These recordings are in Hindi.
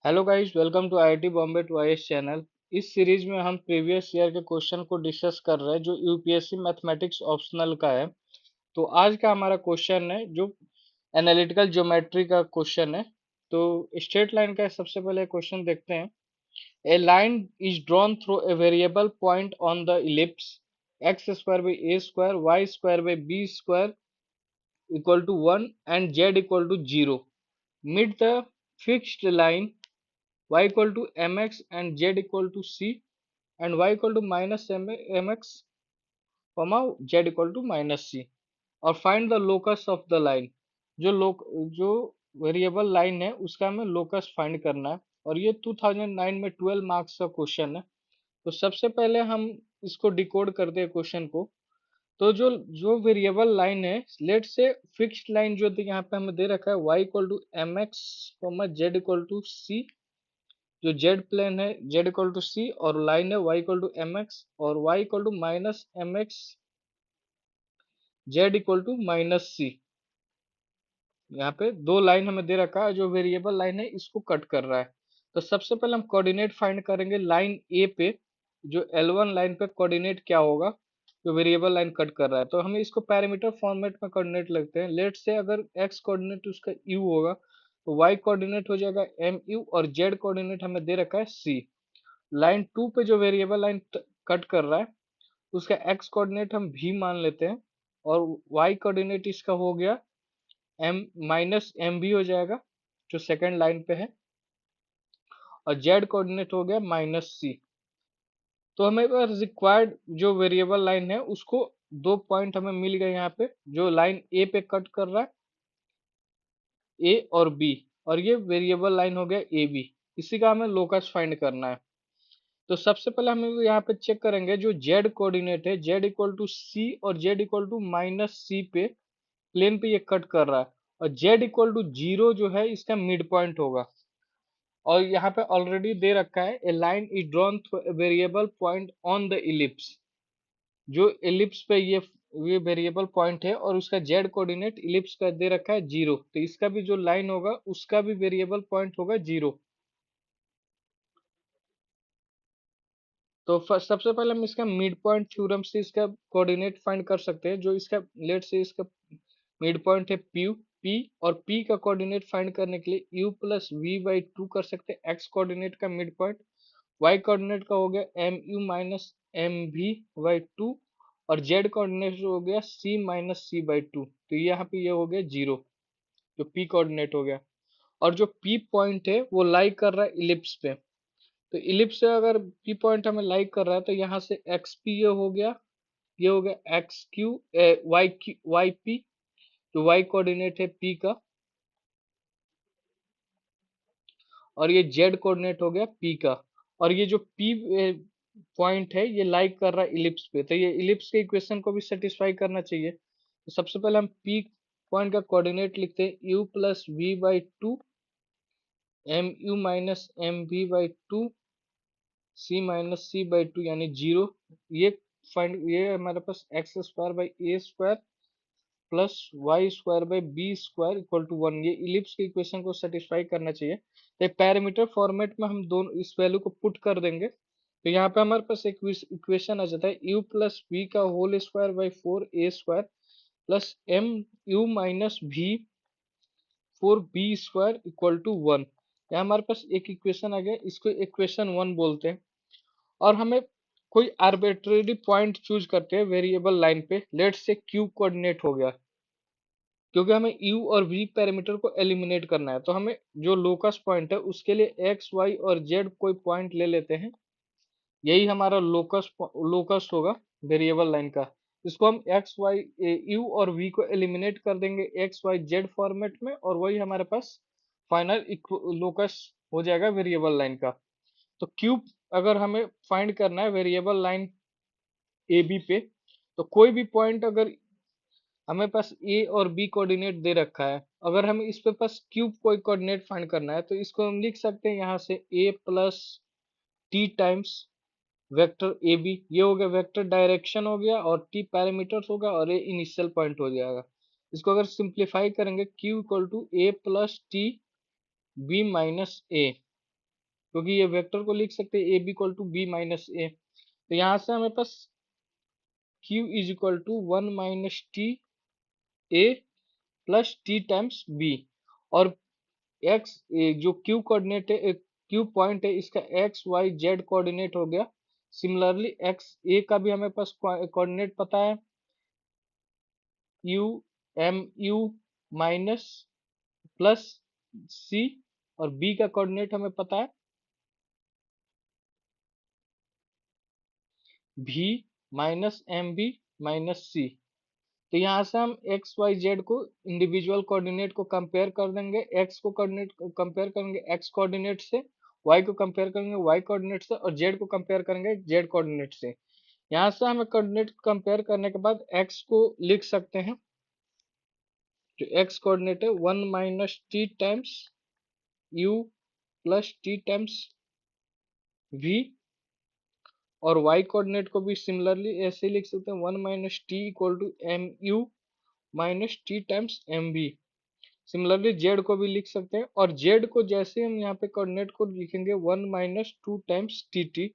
Hello guys, welcome to IIT Bombay to IAS channel. इस सीरीज में हम प्रीवियस ईयर के क्वेश्चन को डिस्कस कर रहे हैं जो यूपीएससी मैथमेटिक्स ऑप्शनल का है। तो आज का हमारा क्वेश्चन है जो एनालिटिकल ज्योमेट्री का क्वेश्चन है। तो स्ट्रेट लाइन का सबसे पहले क्वेश्चन देखते हैं। A line is drawn through a variable point on the ellipse x square by a square y square by b square equal to 1 and z equal to 0। Meet the fixed line y equal to mx and z equal to c and y equal to minus mx comma z equal to minus c और find the locus of the line. जो वेरिएबल लाइन है उसका हमें लोकस फाइंड करना है और ये 2009 में 12 मार्क्स का क्वेश्चन है। तो सबसे पहले हम इसको डिकोड करते हैं क्वेश्चन को। तो जो जो वेरिएबल लाइन है, लेट से फिक्स्ड लाइन जो यहाँ पे हमें दे रखा है y equal to M x z equal to c. जो जेड प्लेन है जेड इक्वल टू सी और लाइन है y equal to M x और y equal to minus m x z equal to minus c. यहाँ पे दो लाइन हमें दे रखा है, जो वेरिएबल लाइन है इसको कट कर रहा है। तो सबसे पहले हम कोऑर्डिनेट फाइंड करेंगे लाइन ए पे। जो L1 लाइन पे कोऑर्डिनेट क्या होगा, जो वेरिएबल लाइन कट कर रहा है। तो हमें इसको पैरामीटर फॉर्मेट में कोऑर्डिनेट लगते हैं। लेट से अगर x कोऑर्डिनेट उसका u होगा तो y कोऑर्डिनेट हो जाएगा mu और z कोऑर्डिनेट हमें दे रखा है c। लाइन 2 पे जो वेरिएबल लाइन कट कर रहा है उसका x कोऑर्डिनेट हम v मान लेते हैं और y कोऑर्डिनेट इसका हो गया m माइनस एम भी हो जाएगा जो सेकंड लाइन पे है और z कोऑर्डिनेट हो गया माइनस सी। तो हमें बस रिक्वायर्ड जो वेरिएबल लाइन है उसको दो पॉइंट हमें मिल गए यहाँ पे, जो लाइन ए पे कट कर रहा है ए और बी, और ये वेरिएबल लाइन हो गया ए बी। इसी का हमें लोकस फाइंड करना है। तो सबसे पहले हम यहाँ पे चेक करेंगे जो z कोऑर्डिनेट है z इक्वल टू सी और z इक्वल टू माइनस सी पे प्लेन पे ये कट कर रहा है और z इक्वल टू 0 जो है इसका मिड पॉइंट होगा। और यहाँ पे ऑलरेडी दे रखा है a line is drawn through a variable point on the ellipse. जो इलिप्स पे ये वेरिएबल पॉइंट है और उसका z कोऑर्डिनेट इलिप्स का दे रखा है 0। तो इसका भी जो लाइन होगा उसका भी वेरिएबल पॉइंट होगा 0। तो सबसे पहले हम इसका मिड पॉइंट थ्योरम से इसका कोऑर्डिनेट फाइंड कर सकते हैं। जो इसका लेट से इसका मिड पॉइंट है पी और पी का कोऑर्डिनेट फाइंड करने के लिए u plus we by two कर सकते हैं x कोऑर्डिनेट का मिड पॉइंट। y कोऑर्डिनेट का हो गया M you minus M V by two और z कोऑर्डिनेट हो गया c minus C by two. तो यहाँ पे ये हो गया 0 जो p कोऑर्डिनेट हो गया। और जो p पॉइंट है वो लाई कर रहा है इलिप्स पे। तो इलिप्स से अगर पी पॉइंट हमें लाइक कर रहा है तो यहाँ से एक्स पी ये हो गया, ये हो गया एक्स क्यू वाई पी जो वाई कोऑर्डिनेट है पी का, और ये जेड कोऑर्डिनेट हो गया पी का। और ये जो पी पॉइंट है ये लाइक कर रहा है इलिप्स पे, तो ये इलिप्स के इक्वेशन को भी सेटिस्फाई करना चाहिए। तो सबसे पहले हम पी पॉइंट का कोऑर्डिनेट लिखते हैं u plus we by two M you minus m v by two c minus C by two यानी 0। ये फाइंड ये हमारे पास x square by a square plus y square by b square equal to 1। ये इलिप्स के इक्वेशन को सेटिस्फाई करना चाहिए। तो पैरामीटर फॉर्मेट में हम दोनों इस वैल्यू को पुट कर देंगे। तो यहाँ पे हमारे पास एक इक्वेशन आ जाता है यू प्लस वी का whole square by four a square plus m you minus v four b square equal to 1। यहाँ हमारे पास एक इक्वेशन आ गया, इसको इक्वेशन 1 बोलते हैं। और हमें कोई आर्बिट्रेरी पॉइंट चूज करते हैं वेरिएबल लाइन पे। लेट से क्यू कोऑर्डिनेट हो गया, क्योंकि हमें यू और वी पैरामीटर को एलिमिनेट करना है। तो हमें जो लोकस पॉइंट है उसके लिए एक्स वाई और जेड कोई पॉइंट ले लेते हैं। यही हमारा लोकस लोकस होगा वेरिएबल लाइन का। इसको हम एक्स वाई यू और वी को एलिमिनेट कर देंगे एक्स वाई जेड फॉर्मेट में, और वही हमारे पास फाइनल लोकस हो जाएगा वेरिएबल लाइन का। तो क्यूब अगर हमें फाइंड करना है वेरिएबल लाइन ए बी पे, तो कोई भी पॉइंट अगर हमें पास ए और बी कोऑर्डिनेट दे रखा है, अगर हमें इस पे पास क्यूब कोई कोऑर्डिनेट फाइंड करना है तो इसको हम लिख सकते हैं यहाँ से a plus T times vector a b. ये हो गया वेक्टर डायरेक्शन हो गया और टी पैरामीटर्स होगा और ए इनिशियल पॉइंट हो जाएगा। इसको अगर सिंप्लीफाई करेंगे q equal to a plus t b minus a. क्योंकि ये वेक्टर को लिख सकते हैं a b equal to b minus a. तो यहाँ से हमें पास q is equal to 1 - t a plus T times b. और x जो q कोऑर्डिनेट है, q पॉइंट है, इसका x y z कोऑर्डिनेट हो गया। सिमिलरली x a का भी हमें पास कोऑर्डिनेट पता है, u m u minus plus c, और b का कोऑर्डिनेट हमें पता है v minus m b minus c. तो यहाँ से हम एक्स वाई जेड को इंडिविजुअल कोऑर्डिनेट को कंपेयर कर देंगे, एक्स को कोऑर्डिनेट कंपेयर करेंगे एक्स कोऑर्डिनेट से, वाई को कंपेयर करेंगे वाई कोऑर्डिनेट से, और जेड को कंपेयर करेंगे जेड कोऑर्डिनेट से। यहाँ से हमें कोऑर्डिनेट कंपेयर करने के बाद एक्स को लिख सकते हैं, जो एक्स कोऑर्डिनेट है 1 - t times U plus T times V. और y कोऑर्डिनेट को भी सिमिलरली ऐसे लिख सकते हैं 1 - t equal to M you minus T times M B. Similarly Z को भी लिख सकते हैं, और जेड को जैसे हम यहाँ पे कोऑर्डिनेट को लिखेंगे 1 - 2 टाइम्स टी टी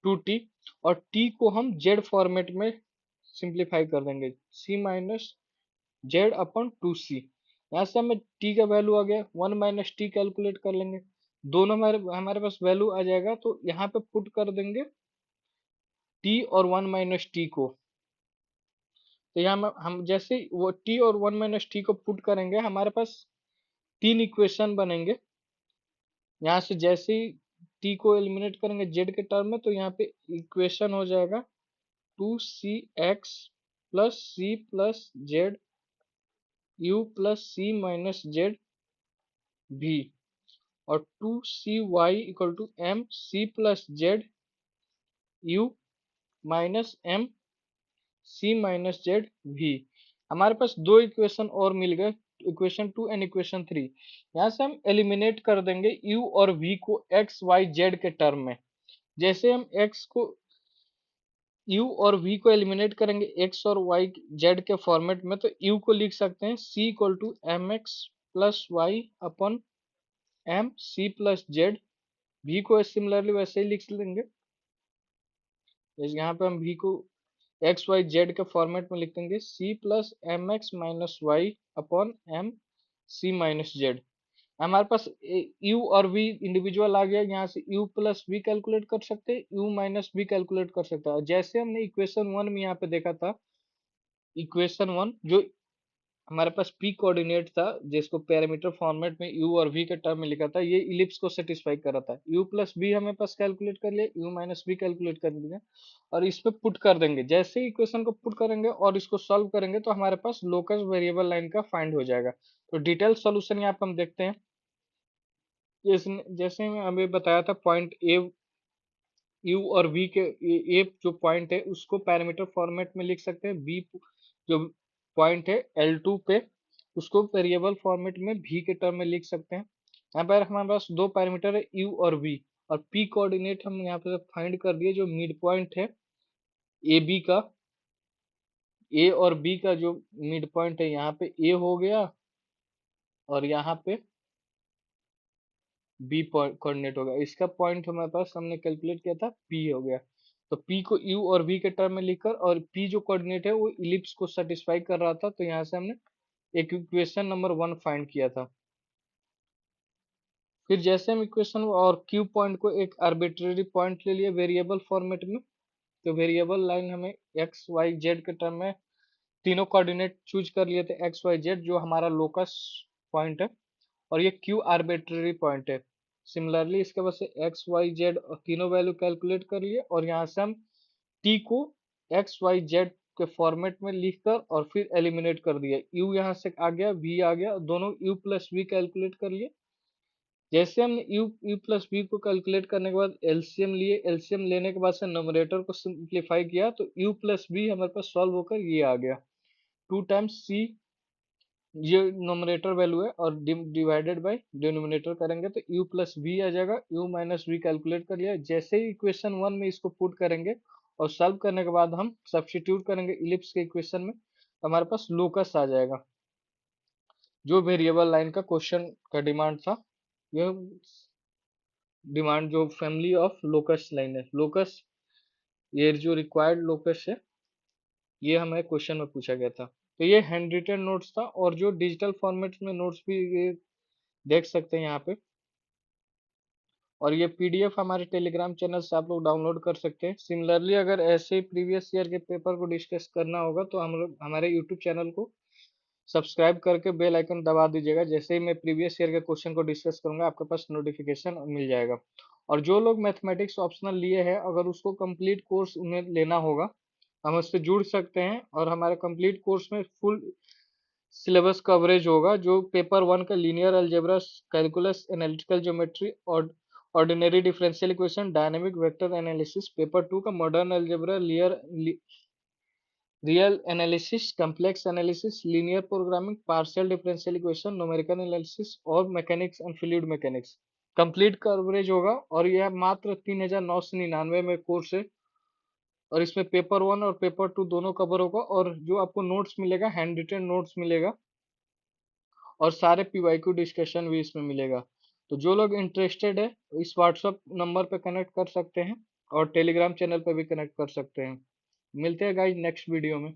2t, और t को हम जेड फॉर्मेट में सिंप्लीफाई कर देंगे c minus Z upon 2c। यहाँ से हमें t का वैल्यू आ गया, 1 - t कैलकुलेट कर लेंगे, दोनों हमारे हमारे पास वैल्यू आ जाएगा, तो यहाँ पे पुट कर देंगे t और 1 - t को। तो यहाँ हम जैसे वो t और 1 - t को पुट करेंगे, हमारे पास तीन इक्वेशन बनेंगे। यहाँ से जैसे ही t को एलिमिनेट करेंगे z के टर्म में, तो यहाँ पे इक्वेशन हो जाएगा 2cx plus c plus Z u plus c minus Z V, और 2cy equal to M C plus Z U minus M C minus Z V. हमारे पास दो इक्वेशन और मिल गए, इक्वेशन 2 एंड इक्वेशन 3। यहाँ से हम एलिमिनेट कर देंगे u और v को x y z के टर्म में। जैसे हम x को u और v को एलिमिनेट करेंगे x और y z के फॉर्मेट में, तो u को लिख सकते हैं c equal to M X plus Y upon M C plus Z. v को सिमिलरली वैसे ही लिख लेंगे, यहाँ पे हम v को एक्स वाई जेड के फॉर्मेट में लिख देंगे c plus M X minus Y upon M C minus Z. हमारे पास u और v इंडिविजुअल आ गया, यहाँ से u प्लस v कैलकुलेट कर सकते हैं, u माइनस v कैलकुलेट कर सकते हैं। जैसे हमने इक्वेशन 1 में यहाँ पे देखा था, इक्वेशन 1 जो हमारे पास p कोऑर्डिनेट था, जिसको पैरामीटर फॉर्मेट में u और v के टर्म में लिखा था, ये इलिप्स को सेटिस्फाई कर रहा था। u प्लस v हमें पास कैलकुलेट कर लिया, u माइनस v कैलकुलेट कर दिया, और इस पे पुट कर देंगे। जैसे इक्वेशन को पुट करेंगे और इसको सॉल्व करेंगे, तो हमारे पास लोकस वेरिएबल लाइन का फाइंड हो जाएगा। तो डिटेल सोल्यूशन यहाँ पे हम देखते हैं। जैसे जैसे मैं अभी बताया था, पॉइंट ए यू और वी के, ए जो पॉइंट है उसको पैरामीटर फॉर्मेट में लिख सकते हैं, बी जो पॉइंट है L2 पे उसको वेरिएबल फॉर्मेट में भी के टर्म में लिख सकते हैं। यहाँ पर हमारे पास दो पैरामीटर है यू और वी, और पी कोऑर्डिनेट हम यहाँ पे फाइंड कर दिए, जो मिड पॉइंट है ए बी का, ए और बी का जो मिड पॉइंट है, यहाँ पे ए हो गया और यहाँ पे बी कोऑर्डिनेट होगा। इसका पॉइंट हमारे पास हमने कैलकुलेट किया था, पी हो गया। तो पी को यू और वी के टर्म में लिखकर, और पी जो कोऑर्डिनेट है वो इलिप्स को सेटिस्फाई कर रहा था, तो यहाँ से हमने एक इक्वेशन नंबर 1 फाइंड किया था। फिर जैसे हम इक्वेशन और क्यू पॉइंट को एक आर्बिट्रेरी पॉइंट ले लिए वेरिएबल फॉर्मेट में, तो वेरिएबल लाइन हमें एक्स वाई जेड के टर्म में तीनों कोऑर्डिनेट चूज कर लिए थे, एक्स वाई जेड जो हमारा लोकस पॉइंट है, और ये क्यू आर्बिट्रेरी पॉइंट है। सिमिलरली इसके वजह से एक्स वाई जेड तीनों वैल्यू कैलकुलेट कर लिए, और यहाँ से हम टी को एक्स वाई जेड के फॉर्मेट में लिखकर और फिर एलिमिनेट कर दिया। यू यहाँ से आ गया, वी आ गया, दोनों यू प्लस वी कैलकुलेट कर लिए। जैसे हमने यू प्लस वी को कैलकुलेट करने के बाद एलसीएम लिए, एलसीएम लेने के बाद से नोमरेटर को सिंप्लीफाई किया, तो यू प्लस वी हमारे पास सॉल्व होकर ये आ गया 2 टाइम्स सी, ये नोमिनेटर वैल्यू है, और डिवाइडेड बाय डिनोमिनेटर करेंगे तो u प्लस वी आ जाएगा। u माइनस वी कैलकुलेट कर लिया। जैसे ही इक्वेशन 1 में इसको पुट करेंगे और सॉल्व करने के बाद हम सब्स्टिट्यूट करेंगे इलिप्स के इक्वेशन में, तो हमारे पास लोकस आ जाएगा, जो वेरिएबल लाइन का क्वेश्चन का डिमांड था। ये डिमांड जो फैमिली ऑफ लोकस लाइन है, लोकस, ये जो रिक्वायर्ड लोकस है, ये हमें क्वेश्चन में पूछा गया था। तो ये हैंड रिटन नोट्स था, और जो डिजिटल फॉर्मेट में नोट्स भी ये देख सकते हैं यहाँ पे। और ये पीडीएफ हमारे टेलीग्राम चैनल से आप लोग डाउनलोड कर सकते हैं। सिमिलरली अगर ऐसे ही प्रीवियस ईयर के पेपर को डिस्कस करना होगा तो हम लोग हमारे यूट्यूब चैनल को सब्सक्राइब करके बेल आइकन दबा दीजिएगा। जैसे ही मैं प्रीवियस ईयर के क्वेश्चन को डिस्कस करूंगा आपके पास नोटिफिकेशन मिल जाएगा। और जो लोग मैथमेटिक्स ऑप्शनल लिए हैं, अगर उसको कंप्लीट कोर्स उन्हें लेना होगा, हम उससे जुड़ सकते हैं। और हमारे कंप्लीट कोर्स में फुल सिलेबस कवरेज होगा, जो पेपर वन का linear algebra, calculus, analytical geometry और ordinary differential equation, dynamic vector analysis, paper two का modern algebra, real analysis, complex analysis, linear programming, partial differential equation, numerical analysis और mechanics and fluid mechanics complete coverage होगा। और यह मात्र 3,999 में कोर्स है। और इसमें पेपर वन और पेपर टू दोनों कवर होगा, और जो आपको नोट्स मिलेगा, हैंड रिटन नोट्स मिलेगा, और सारे पीवाईक्यू डिस्कशन भी इसमें मिलेगा। तो जो लोग इंटरेस्टेड है, इस व्हाट्सएप नंबर पे कनेक्ट कर सकते हैं, और टेलीग्राम चैनल पे भी कनेक्ट कर सकते हैं। मिलते हैं गाइज नेक्स्ट वीडियो में।